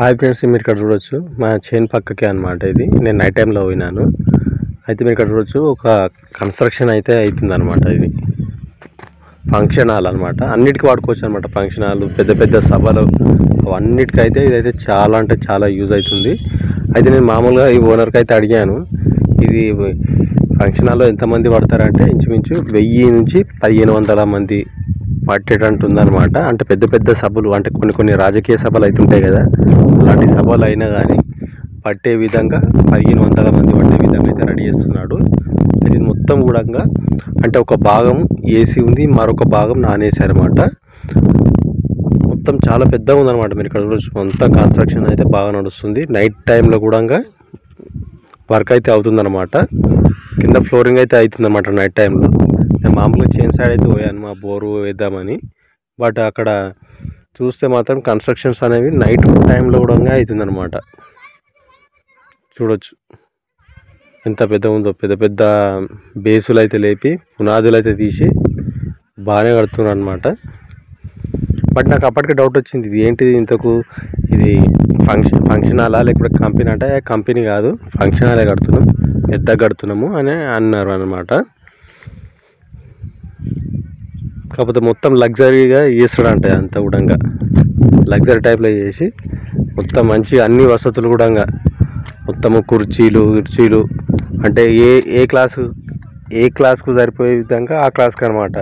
Hi friends, మీరు ఇక్కడ చూడొచ్చు మా చేను పక్కకే అనమాట. ఇది నేను నైట్ టైంలో పోయినాను. అయితే మీరు ఇక్కడ చూడొచ్చు ఒక కన్స్ట్రక్షన్ అయితే అవుతుంది అనమాట. ఇది ఫంక్షన్ హాల్ అనమాట. అన్నిటికీ వాడుకోవచ్చు అనమాట. ఫంక్షన్ హాల్, పెద్ద పెద్ద సభలు, అవన్నిటికైతే ఇదైతే చాలా అంటే చాలా యూజ్ అవుతుంది. అయితే నేను మామూలుగా ఈ ఓనర్కి అయితే అడిగాను, ఇది ఫంక్షన్ హాల్లో ఎంతమంది పడతారంటే ఇంచుమించు 1000 నుంచి 1500 మంది పట్టేటట్టు ఉందన్నమాట. అంటే పెద్ద పెద్ద సభలు, అంటే కొన్ని రాజకీయ సభలు అవుతుంటాయి కదా, అలాంటి సభలు అయినా కానీ పట్టే విధంగా 1500 మంది పట్టే విధంగా అయితే రెడీ చేస్తున్నాడు. ఇది మొత్తం కూడా అంటే ఒక భాగం ఏసీ ఉంది, మరొక భాగం నాన్ ఏసీ అనమాట. మొత్తం చాలా పెద్దగా ఉందన్నమాట. మీరు ఇక్కడ చూడొచ్చు, అంతా కన్స్ట్రక్షన్ అయితే బాగా నడుస్తుంది. నైట్ టైంలో కూడా వర్క్ అయితే అవుతుందన్నమాట. కింద ఫ్లోరింగ్ అయితే అవుతుందన్నమాట నైట్ టైంలో. నేను మామూలుగా చేను సైడ్ అయితే పోయాను మా బోరు వేద్దామని. బట్ అక్కడ చూస్తే మాత్రం కన్స్ట్రక్షన్స్ అనేవి నైట్ టైంలో కూడా అవుతుందన్నమాట. చూడొచ్చు ఎంత పెద్ద ఉందో. పెద్ద పెద్ద బేసులు అయితే లేపి పునాదులు అయితే తీసి బాగానే కడుతున్నారు అనమాట. బట్ నాకు అప్పటికే డౌట్ వచ్చింది, ఇది ఏంటిది ఇంతకు, ఇది ఫంక్షన్ హాలా లేకపోతే కంపెనీ అంటే, కంపెనీ కాదు ఫంక్షన్ హాలే కడుతున్నాం, పెద్దగా కడుతున్నాము అని అన్నారు అనమాట. కాకపోతే మొత్తం లగ్జరీగా చేస్తాడంట, అంతా కూడా లగ్జరీ టైప్లో చేసి మొత్తం మంచి అన్ని వసతులు కూడా మొత్తము కుర్చీలు అంటే ఏ క్లాస్కు సరిపోయే విధంగా ఆ క్లాస్కి అనమాట.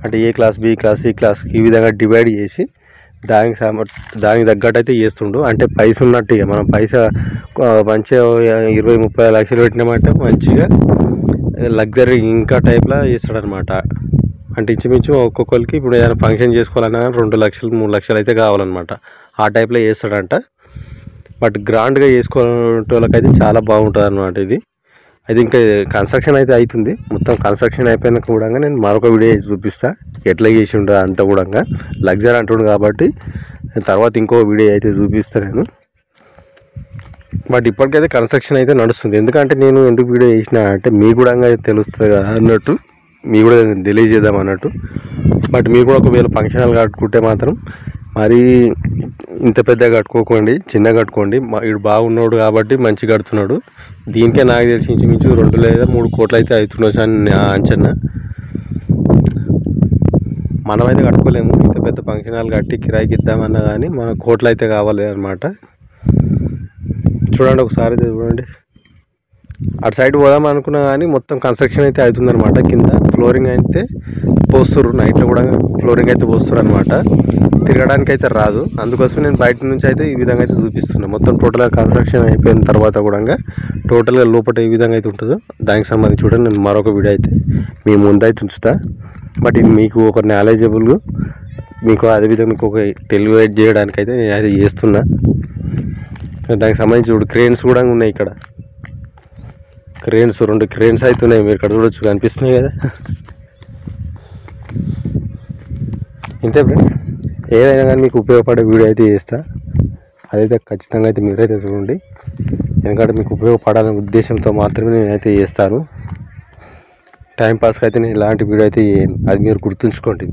అంటే A class, B class, C class ఈ విధంగా డివైడ్ చేసి దానికి తగ్గట్టు అయితే చేస్తుండు. అంటే పైస ఉన్నట్టు, ఇక మనం పైసా మంచిగా 20-30 లక్షలు పెట్టినామంటే మంచిగా లగ్జరీ ఇంకా టైప్లో చేస్తాడనమాట. అంటే ఇంచుమించు ఒక్కొక్కరికి ఇప్పుడు ఏదైనా ఫంక్షన్ చేసుకోవాలన్నా 2 లక్షలు 3 లక్షలు అయితే కావాలన్నమాట. ఆ టైప్లో చేస్తాడంట. బట్ గ్రాండ్గా చేసుకోవటోళ్ళకైతే చాలా బాగుంటుంది అనమాట ఇది. అది ఇంకా కన్స్ట్రక్షన్ అయితే అవుతుంది. మొత్తం కన్స్ట్రక్షన్ అయిపోయినాక కూడా నేను మరొక వీడియో చూపిస్తా ఎట్లా చేసి ఉంటుంది అంతా కూడా. లగ్జరీ అంటుండు కాబట్టి తర్వాత ఇంకో వీడియో అయితే చూపిస్తాను నేను. బట్ ఇప్పటికైతే కన్స్ట్రక్షన్ అయితే నడుస్తుంది. ఎందుకంటే నేను ఎందుకు వీడియో చేసిన అంటే మీకు కూడా తెలుస్తుంది కదా అన్నట్టు, మీకు కూడా తెలియజేద్దాం అన్నట్టు. బట్ మీరు కూడా ఒకవేళ ఫంక్షన్ హాల్ కట్టుకుంటే మాత్రం మరీ ఇంత పెద్దగా కట్టుకోకండి, చిన్నగా కట్టుకోండి. వీడు బాగున్నాడు కాబట్టి మంచిగా కడుతున్నాడు. దీనికే నాకు తెలిసి ఇంచుమించు 2 లేదా 3 కోట్లు అయితే అవుతుండొచ్చు అని నా అంచనా. మనమైతే కట్టుకోలేము. ఇంత పెద్ద ఫంక్షన్ హాల్ కట్టి కిరాయికి ఇద్దామన్నా కానీ మన కోట్లు అయితే కావాలి అనమాట. చూడండి ఒకసారి చూడండి. అటు సైడ్ పోదాం అనుకున్నా కానీ మొత్తం కన్స్ట్రక్షన్ అయితే అవుతుందన్నమాట. కింద ఫ్లోరింగ్ అయితే పోస్తున్నారు, నైట్లో కూడా ఫ్లోరింగ్ అయితే పోస్తున్నారు అనమాట. తిరగడానికి అయితే రాదు, అందుకోసం నేను బయట నుంచి అయితే ఈ విధంగా అయితే చూపిస్తున్నాను. మొత్తం టోటల్గా కన్స్ట్రక్షన్ అయిపోయిన తర్వాత కూడా టోటల్గా లోపల ఏ విధంగా అయితే ఉంటుందో దానికి సంబంధించి చూడండి. నేను మరొక వీడియో అయితే మీ ముందైతే ఉంచుతా. బట్ ఇది మీకు ఒక నాలెడ్జబుల్, మీకు అదేవిధంగా మీకు ఒక టెలివేట్ చేయడానికి అయితే నేను అయితే చేస్తున్నా. దానికి సంబంధించి చూడు, క్రేన్స్ కూడా ఉన్నాయి ఇక్కడ. క్రేన్స్ 2 క్రేన్స్ అవుతున్నాయి, మీరు ఇక్కడ చూడొచ్చు, కనిపిస్తున్నాయి కదా. ఇంతే ఫ్రెండ్స్, ఏదైనా కానీ మీకు ఉపయోగపడే వీడియో అయితే చేస్తా. అదైతే ఖచ్చితంగా అయితే మీరైతే చూడండి. ఎందుకంటే మీకు ఉపయోగపడాలనే ఉద్దేశంతో మాత్రమే నేనైతే చేస్తాను. టైంపాస్కి అయితే నేను ఇలాంటి వీడియో అయితే చేయను, అది మీరు గుర్తుంచుకోండి.